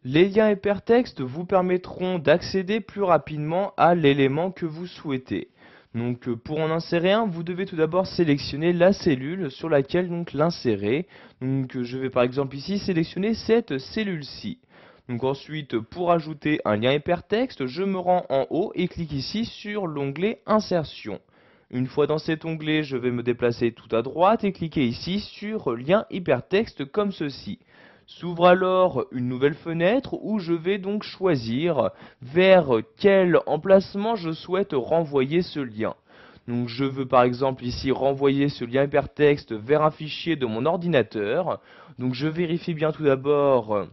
Les liens hypertextes vous permettront d'accéder plus rapidement à l'élément que vous souhaitez. Donc pour en insérer un, vous devez tout d'abord sélectionner la cellule sur laquelle donc l'insérer. Donc je vais par exemple ici sélectionner cette cellule-ci. Donc ensuite, pour ajouter un lien hypertexte, je me rends en haut et clique ici sur l'onglet Insertion. Une fois dans cet onglet, je vais me déplacer tout à droite et cliquer ici sur Lien hypertexte comme ceci. S'ouvre alors une nouvelle fenêtre où je vais donc choisir vers quel emplacement je souhaite renvoyer ce lien. Donc je veux par exemple ici renvoyer ce lien hypertexte vers un fichier de mon ordinateur. Donc je vérifie bien tout d'abord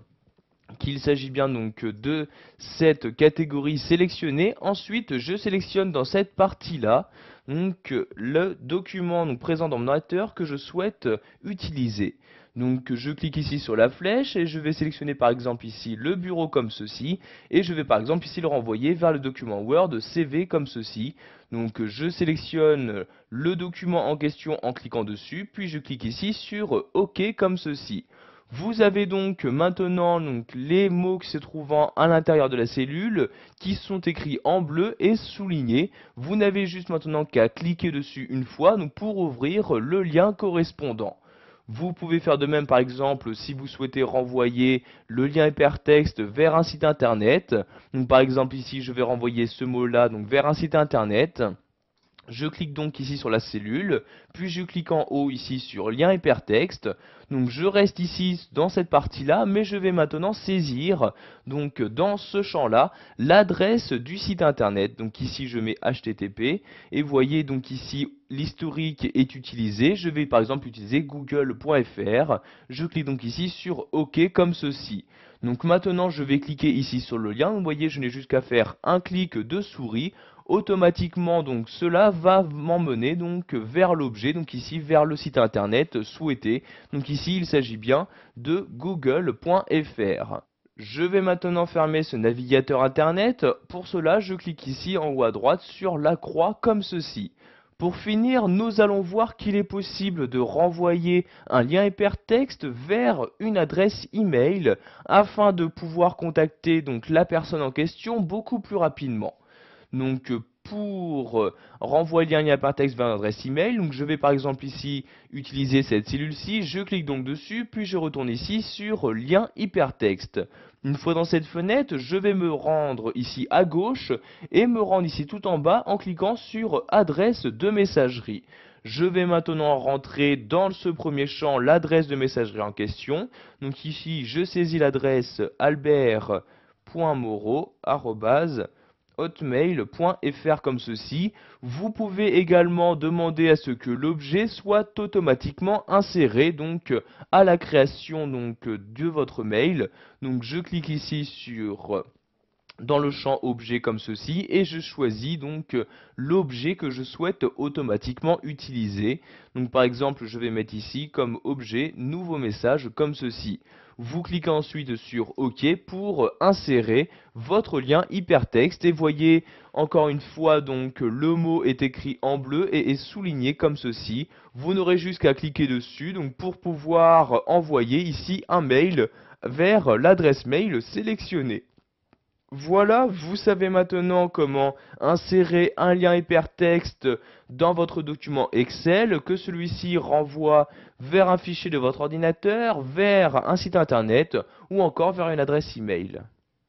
qu'il s'agit bien donc de cette catégorie sélectionnée. Ensuite, je sélectionne dans cette partie-là donc le document donc, présent dans mon ordinateur que je souhaite utiliser. Donc je clique ici sur la flèche et je vais sélectionner par exemple ici le bureau comme ceci et je vais par exemple ici le renvoyer vers le document Word CV comme ceci. Donc je sélectionne le document en question en cliquant dessus puis je clique ici sur OK comme ceci. Vous avez donc maintenant les mots qui se trouvant à l'intérieur de la cellule qui sont écrits en bleu et soulignés. Vous n'avez juste maintenant qu'à cliquer dessus une fois donc pour ouvrir le lien correspondant. Vous pouvez faire de même par exemple si vous souhaitez renvoyer le lien hypertexte vers un site internet. Donc par exemple ici je vais renvoyer ce mot là donc vers un site internet. Je clique donc ici sur la cellule, puis je clique en haut ici sur lien hypertexte. Donc je reste ici dans cette partie-là, mais je vais maintenant saisir donc dans ce champ-là l'adresse du site internet. Donc ici je mets HTTP et vous voyez donc ici l'historique est utilisé. Je vais par exemple utiliser google.fr. Je clique donc ici sur OK comme ceci. Donc maintenant je vais cliquer ici sur le lien. Vous voyez je n'ai juste qu'à faire un clic de souris. Automatiquement donc cela va m'emmener donc vers l'objet, donc ici vers le site internet souhaité. Donc ici il s'agit bien de google.fr. Je vais maintenant fermer ce navigateur internet. Pour cela je clique ici en haut à droite sur la croix comme ceci. Pour finir, nous allons voir qu'il est possible de renvoyer un lien hypertexte vers une adresse email afin de pouvoir contacter donc la personne en question beaucoup plus rapidement. Donc pour renvoyer un lien hypertexte vers une adresse email, donc je vais par exemple ici utiliser cette cellule-ci, je clique donc dessus, puis je retourne ici sur lien hypertexte. Une fois dans cette fenêtre, je vais me rendre ici à gauche et me rendre ici tout en bas en cliquant sur adresse de messagerie. Je vais maintenant rentrer dans ce premier champ l'adresse de messagerie en question. Donc ici, je saisis l'adresse albert.moreau@hotmail.fr comme ceci. Vous pouvez également demander à ce que l'objet soit automatiquement inséré donc à la création donc de votre mail. Donc je clique ici sur dans le champ objet comme ceci et je choisis donc l'objet que je souhaite automatiquement utiliser. Donc par exemple je vais mettre ici comme objet nouveau message comme ceci. Vous cliquez ensuite sur OK pour insérer votre lien hypertexte et voyez encore une fois donc le mot est écrit en bleu et est souligné comme ceci. Vous n'aurez juste qu'à cliquer dessus donc pour pouvoir envoyer ici un mail vers l'adresse mail sélectionnée. Voilà, vous savez maintenant comment insérer un lien hypertexte dans votre document Excel, que celui-ci renvoie vers un fichier de votre ordinateur, vers un site internet ou encore vers une adresse email.